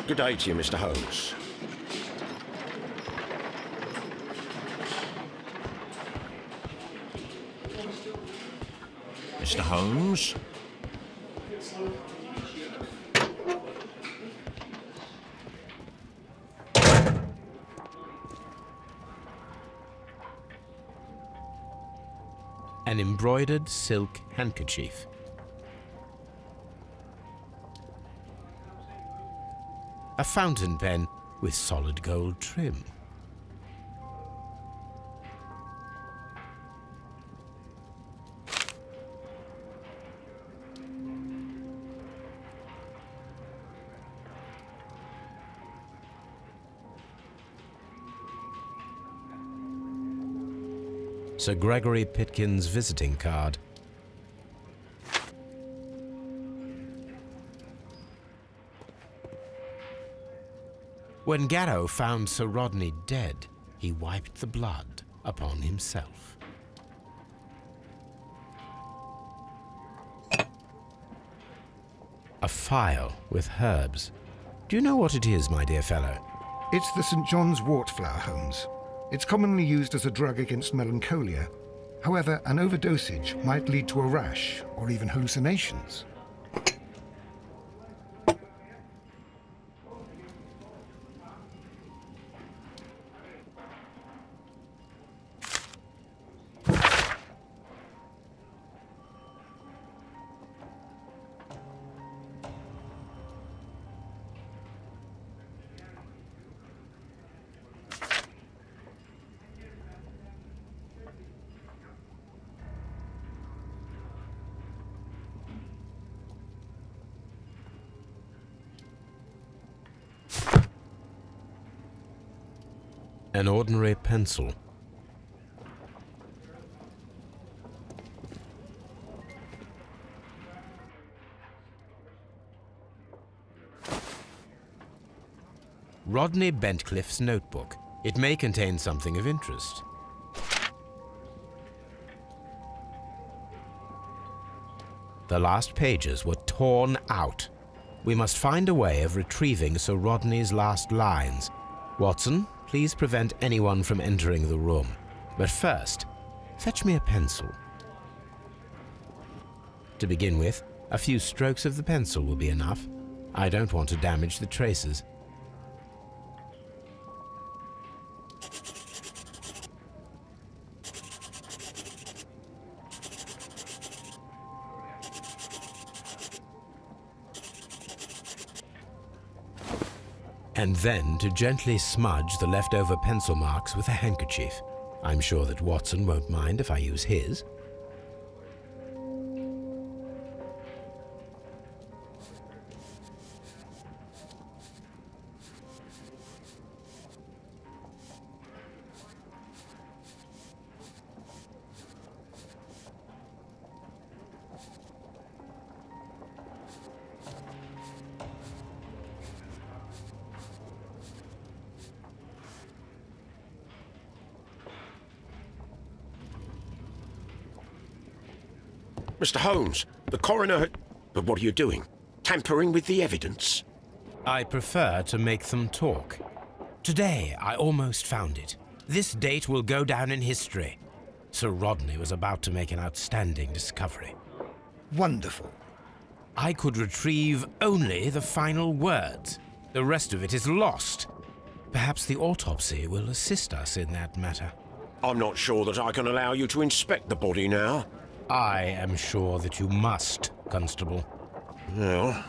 Good day to you, Mr. Holmes. Mr. Holmes? An embroidered silk handkerchief. A fountain pen with solid gold trim. Sir Gregory Pitkin's visiting card. When Garrow found Sir Rodney dead, he wiped the blood upon himself. A phial with herbs. Do you know what it is, my dear fellow? It's the St. John's wort flower, Holmes. It's commonly used as a drug against melancholia. However, an overdosage might lead to a rash or even hallucinations. An ordinary pencil. Rodney Bentcliffe's notebook. It may contain something of interest. The last pages were torn out. We must find a way of retrieving Sir Rodney's last lines. Watson, please prevent anyone from entering the room. But first, fetch me a pencil. To begin with, a few strokes of the pencil will be enough. I don't want to damage the traces. And then to gently smudge the leftover pencil marks with a handkerchief. I'm sure that Watson won't mind if I use his. Mr. Holmes, the coroner had... But what are you doing? Tampering with the evidence? I prefer to make them talk. Today, I almost found it. This date will go down in history. Sir Rodney was about to make an outstanding discovery. Wonderful. I could retrieve only the final words. The rest of it is lost. Perhaps the autopsy will assist us in that matter. I'm not sure that I can allow you to inspect the body now. I am sure that you must, Constable. Well...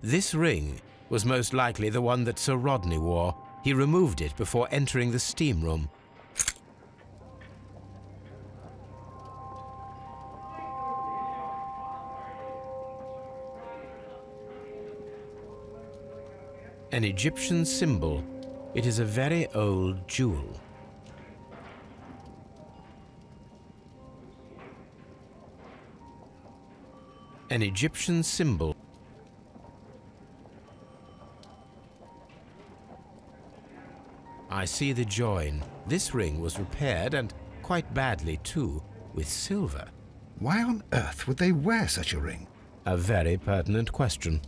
This ring was most likely the one that Sir Rodney wore. He removed it before entering the steam room. An Egyptian symbol. It is a very old jewel. An Egyptian symbol. I see the join. This ring was repaired, and quite badly too, with silver. Why on earth would they wear such a ring? A very pertinent question.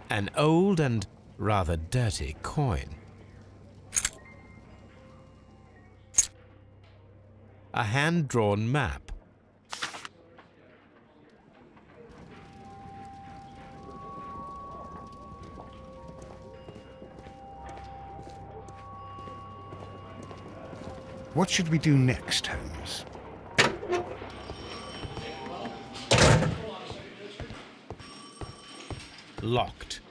An old and rather dirty coin. A hand-drawn map. What should we do next, Holmes? Locked.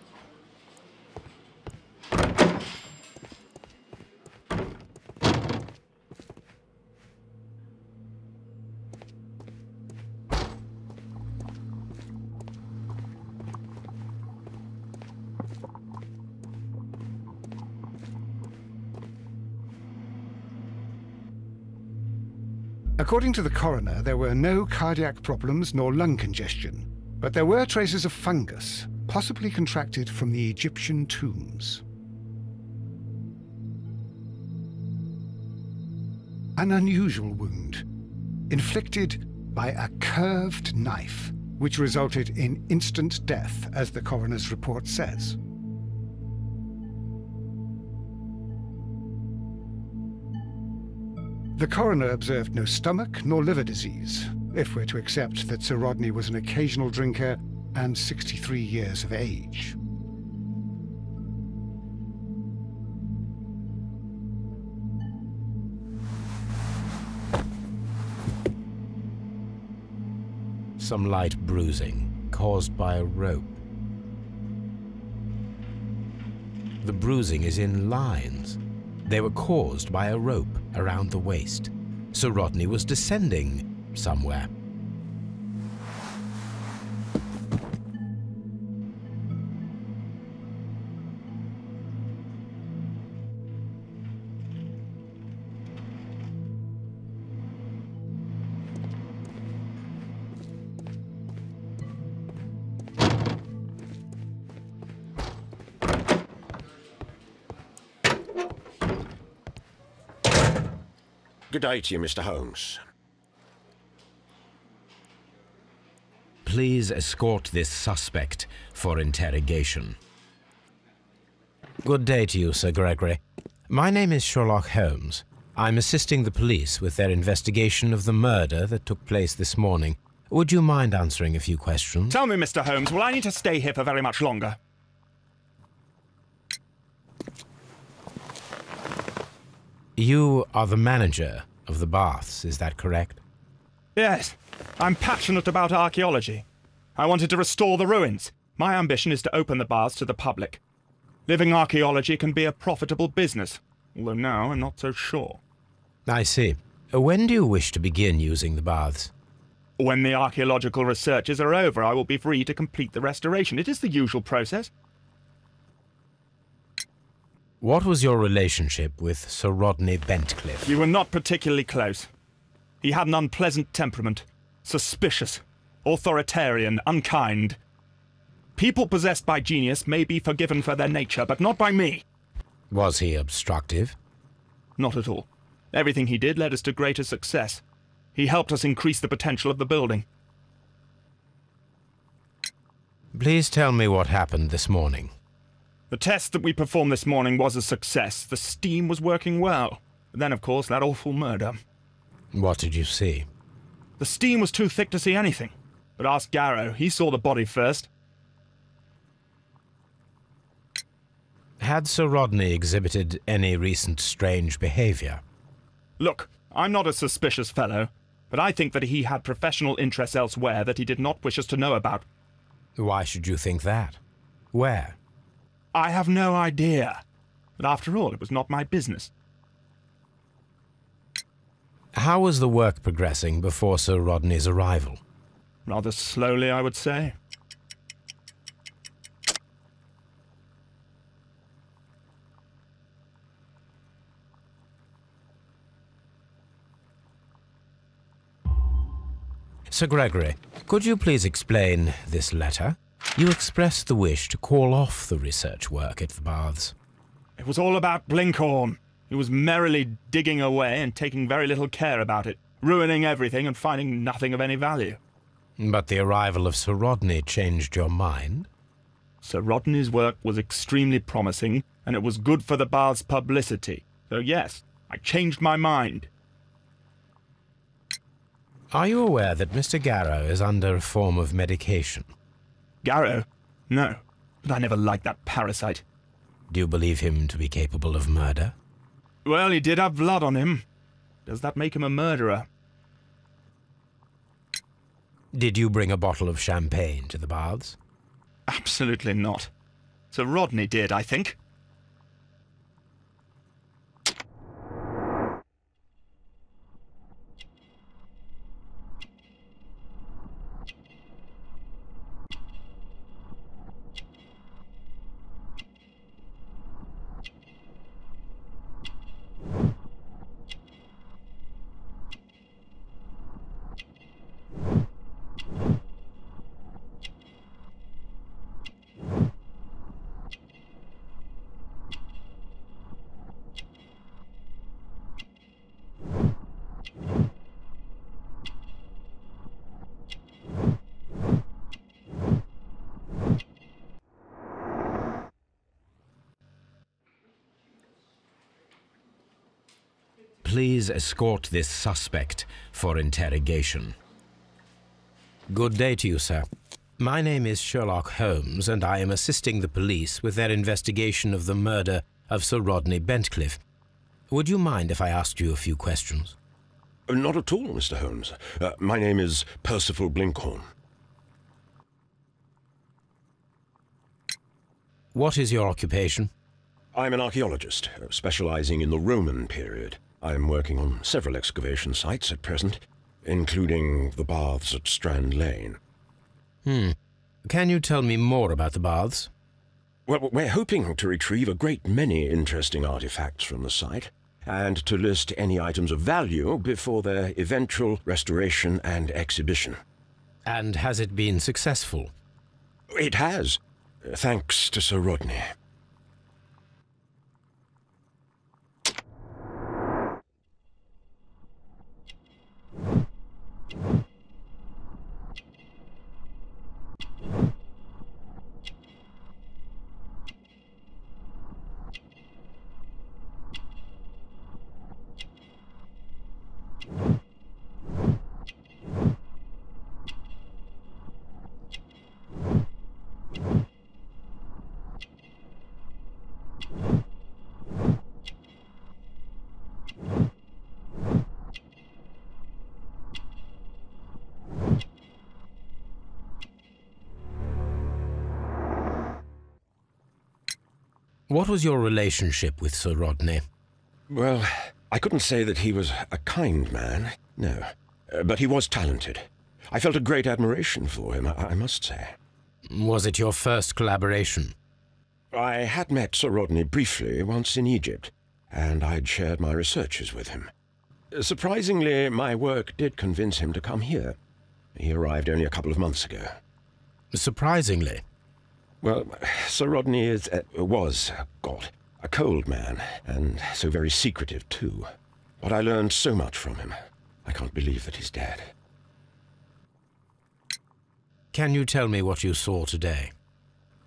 According to the coroner, there were no cardiac problems nor lung congestion, but there were traces of fungus, possibly contracted from the Egyptian tombs. An unusual wound, inflicted by a curved knife, which resulted in instant death, as the coroner's report says. The coroner observed no stomach nor liver disease, if we're to accept that Sir Rodney was an occasional drinker and 63 years of age. Some light bruising, caused by a rope. The bruising is in lines. They were caused by a rope around the waist. Sir Rodney was descending somewhere. Good day to you, Mr. Holmes. Please escort this suspect for interrogation. Good day to you, Sir Gregory. My name is Sherlock Holmes. I'm assisting the police with their investigation of the murder that took place this morning. Would you mind answering a few questions? Tell me, Mr. Holmes, will I need to stay here for very much longer? You are the manager of the baths, is that correct? Yes. I'm passionate about archaeology. I wanted to restore the ruins. My ambition is to open the baths to the public. Living archaeology can be a profitable business, although now I'm not so sure. I see. When do you wish to begin using the baths? When the archaeological researches are over, I will be free to complete the restoration. It is the usual process. What was your relationship with Sir Rodney Bentcliffe? We were not particularly close. He had an unpleasant temperament, suspicious, authoritarian, unkind. People possessed by genius may be forgiven for their nature, but not by me. Was he obstructive? Not at all. Everything he did led us to greater success. He helped us increase the potential of the building. Please tell me what happened this morning. The test that we performed this morning was a success. The steam was working well. Then, of course, that awful murder. What did you see? The steam was too thick to see anything. But ask Garrow. He saw the body first. Had Sir Rodney exhibited any recent strange behavior? Look, I'm not a suspicious fellow, but I think that he had professional interests elsewhere that he did not wish us to know about. Why should you think that? Where? I have no idea. But after all, it was not my business. How was the work progressing before Sir Rodney's arrival? Rather slowly, I would say. Sir Gregory, could you please explain this letter? You expressed the wish to call off the research work at the baths. It was all about Blinkhorn. He was merrily digging away and taking very little care about it, ruining everything and finding nothing of any value. But the arrival of Sir Rodney changed your mind? Sir Rodney's work was extremely promising, and it was good for the bath's publicity. So yes, I changed my mind. Are you aware that Mr. Garrow is under a form of medication? Garrow? No, but I never liked that parasite. Do you believe him to be capable of murder? Well, he did have blood on him. Does that make him a murderer? Did you bring a bottle of champagne to the baths? Absolutely not. Sir Rodney did, I think. Please escort this suspect for interrogation. Good day to you, sir. My name is Sherlock Holmes, and I am assisting the police with their investigation of the murder of Sir Rodney Bentcliffe. Would you mind if I asked you a few questions? Not at all, Mr. Holmes. My name is Percival Blinkhorn. What is your occupation? I'm an archaeologist, specializing in the Roman period. I'm working on several excavation sites at present, including the baths at Strand Lane. Can you tell me more about the baths? Well, we're hoping to retrieve a great many interesting artifacts from the site, and to list any items of value before their eventual restoration and exhibition. And has it been successful? It has, thanks to Sir Rodney. What was your relationship with Sir Rodney? Well, I couldn't say that he was a kind man, no. But he was talented. I felt a great admiration for him, I must say. Was it your first collaboration? I had met Sir Rodney briefly once in Egypt, and I'd shared my researches with him. Surprisingly, my work did convince him to come here. He arrived only a couple of months ago. Surprisingly? Well, Sir Rodney was a cold man, and so very secretive too. But I learned so much from him. I can't believe that he's dead. Can you tell me what you saw today?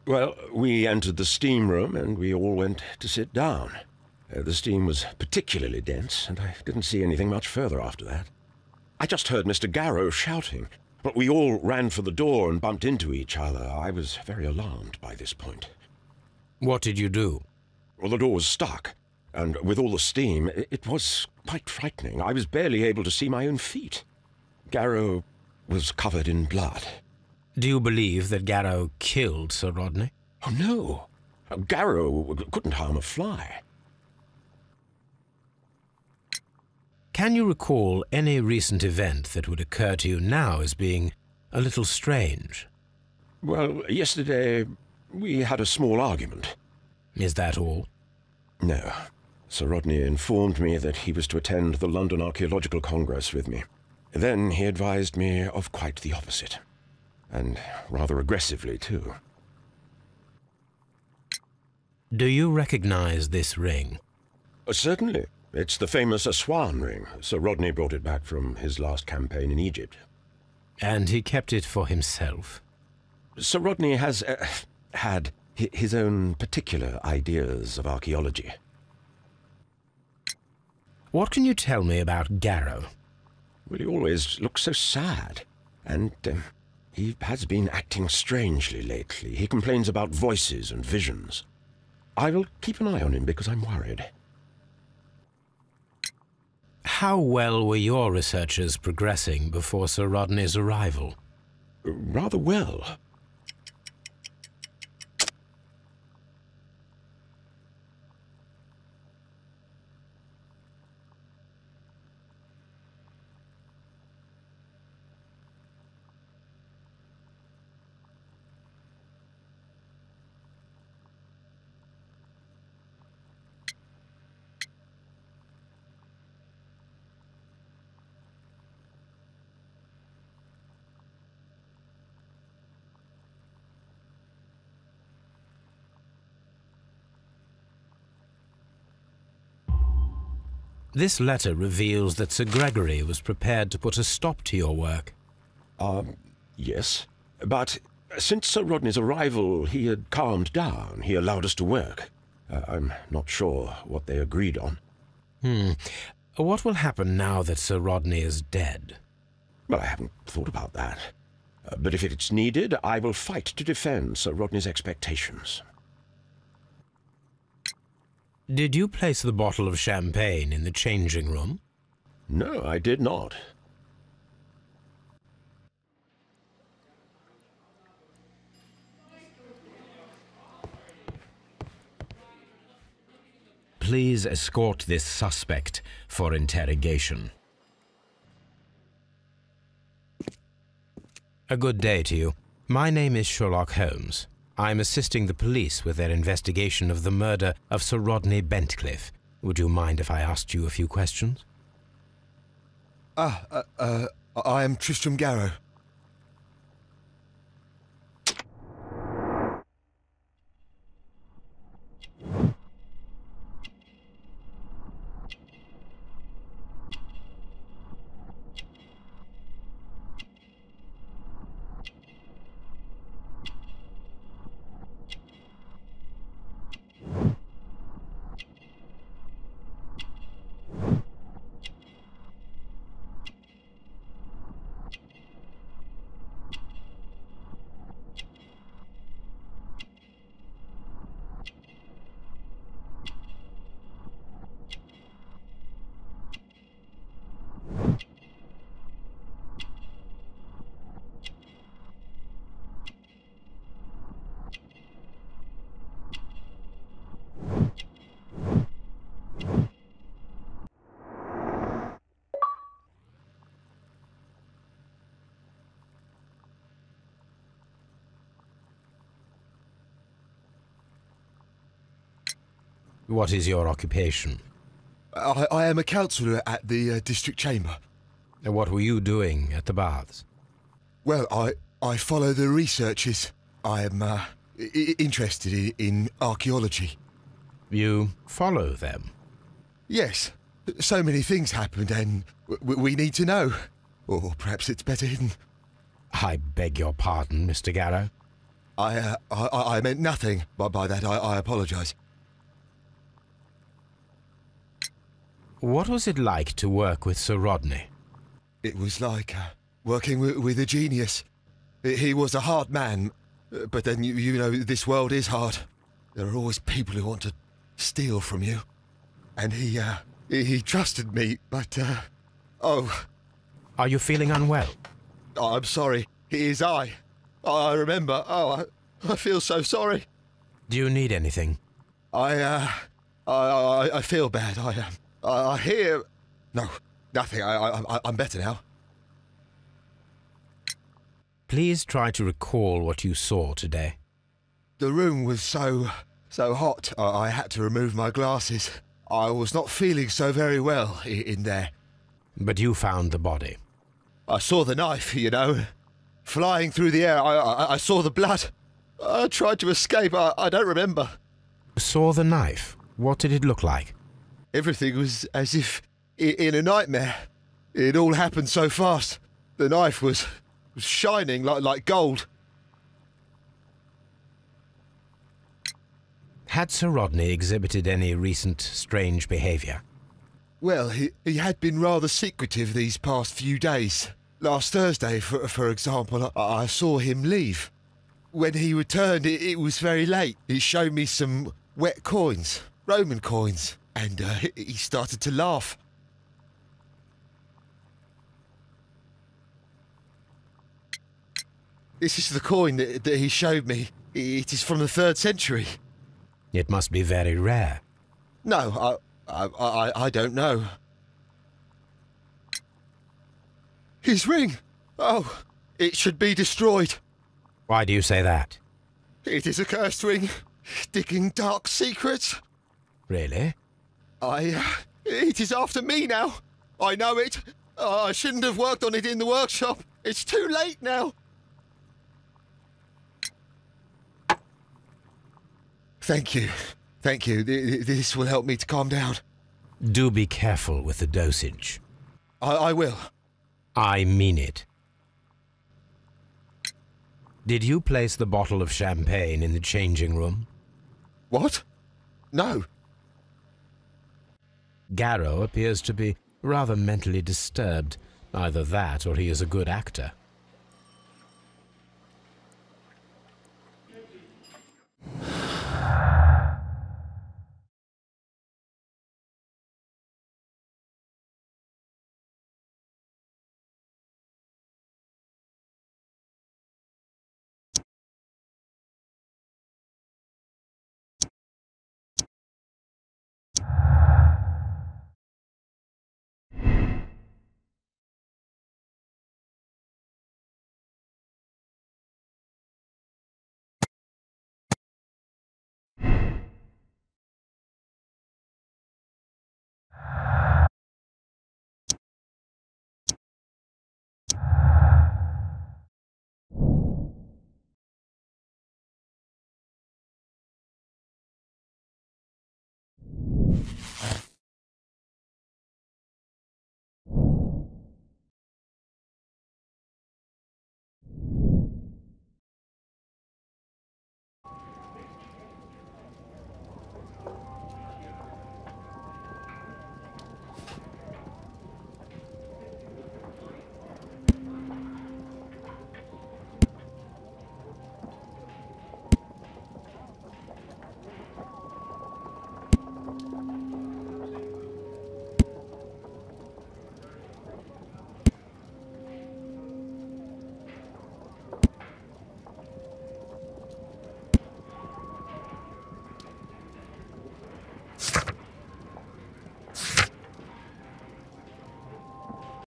Well, we entered the steam room and we all went to sit down. The steam was particularly dense, and I didn't see anything much further after that. I just heard Mr. Garrow shouting, but we all ran for the door and bumped into each other. I was very alarmed by this point. What did you do? Well, the door was stuck, and with all the steam, it was quite frightening. I was barely able to see my own feet. Garrow was covered in blood. Do you believe that Garrow killed Sir Rodney? Oh, no. Garrow couldn't harm a fly. Can you recall any recent event that would occur to you now as being a little strange? Well, yesterday we had a small argument. Is that all? No. Sir Rodney informed me that he was to attend the London Archaeological Congress with me. Then he advised me of quite the opposite. And rather aggressively, too. Do you recognize this ring? Certainly. It's the famous Aswan ring. Sir Rodney brought it back from his last campaign in Egypt. And he kept it for himself? Sir Rodney has had his own particular ideas of archaeology. What can you tell me about Garrow? Well, he always looks so sad. And he has been acting strangely lately. He complains about voices and visions. I will keep an eye on him because I'm worried. How well were your researchers progressing before Sir Rodney's arrival? Rather well. This letter reveals that Sir Gregory was prepared to put a stop to your work. Yes. But since Sir Rodney's arrival, he had calmed down. He allowed us to work. I'm not sure what they agreed on. What will happen now that Sir Rodney is dead? Well, I haven't thought about that. But if it's needed, I will fight to defend Sir Rodney's expectations. Did you place the bottle of champagne in the changing room? No, I did not. Please escort this suspect for interrogation. A good day to you. My name is Sherlock Holmes. I'm assisting the police with their investigation of the murder of Sir Rodney Bentcliffe. Would you mind if I asked you a few questions? I am Tristram Garrow. What is your occupation? I am a councillor at the district chamber. And what were you doing at the baths? Well, I follow the researches. I am interested in archaeology. You follow them? Yes. So many things happened and we need to know. Or perhaps it's better hidden. I beg your pardon, Mr. Garrow. I meant nothing by that. I apologise. What was it like to work with Sir Rodney? It was like working with a genius. He was a hard man, but then you know this world is hard. There are always people who want to steal from you. And he trusted me, but oh. Are you feeling unwell? I'm sorry. It is I remember. Oh, I feel so sorry. Do you need anything? I feel bad. I hear... No, nothing. I'm better now. Please try to recall what you saw today. The room was so hot, I had to remove my glasses. I was not feeling so very well in there. But you found the body. I saw the knife, you know, flying through the air. I saw the blood. I tried to escape. I don't remember. Saw the knife? What did it look like? Everything was as if in a nightmare. It all happened so fast. The knife was shining like gold. Had Sir Rodney exhibited any recent strange behaviour? Well, he had been rather secretive these past few days. Last Thursday, for example, I saw him leave. When he returned, it was very late. He showed me some wet coins, Roman coins, and he started to laugh. This is the coin that he showed me. It is from the 3rd century. It must be very rare. No, I don't know. His ring! Oh, it should be destroyed. Why do you say that? It is a cursed ring, digging dark secrets. Really? It is after me now. I know it. I shouldn't have worked on it in the workshop. It's too late now. Thank you. Thank you. This will help me to calm down. Do be careful with the dosage. I will. I mean it. Did you place the bottle of champagne in the changing room? What? No. Garrow appears to be rather mentally disturbed. Either that or he is a good actor.